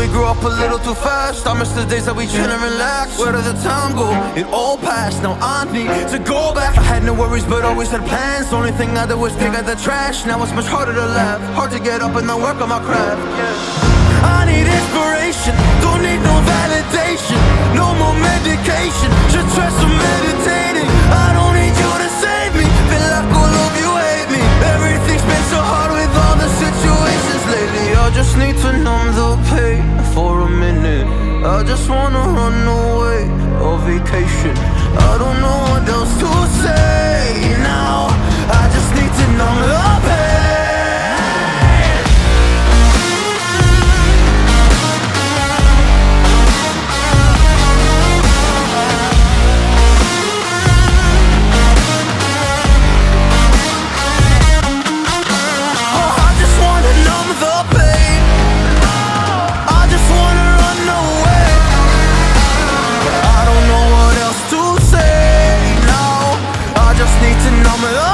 we grew up a little too fast. I miss the days that we chill and relax. Where did the time go? It all passed, now I need to go back. I had no worries but always had plans. The only thing I did was take out the trash. Now it's much harder to laugh, hard to get up and then work on my craft. I need inspiration, don't need no validation. No more medication, just try some meditating. I don't need you to save me, feel like all of you hate me. Everything's been so hard with all the situations lately. I just need to numb the pain for a minute. I just wanna run away on vacation. I don't know what else to say now. I just need to numb the pain. Numb the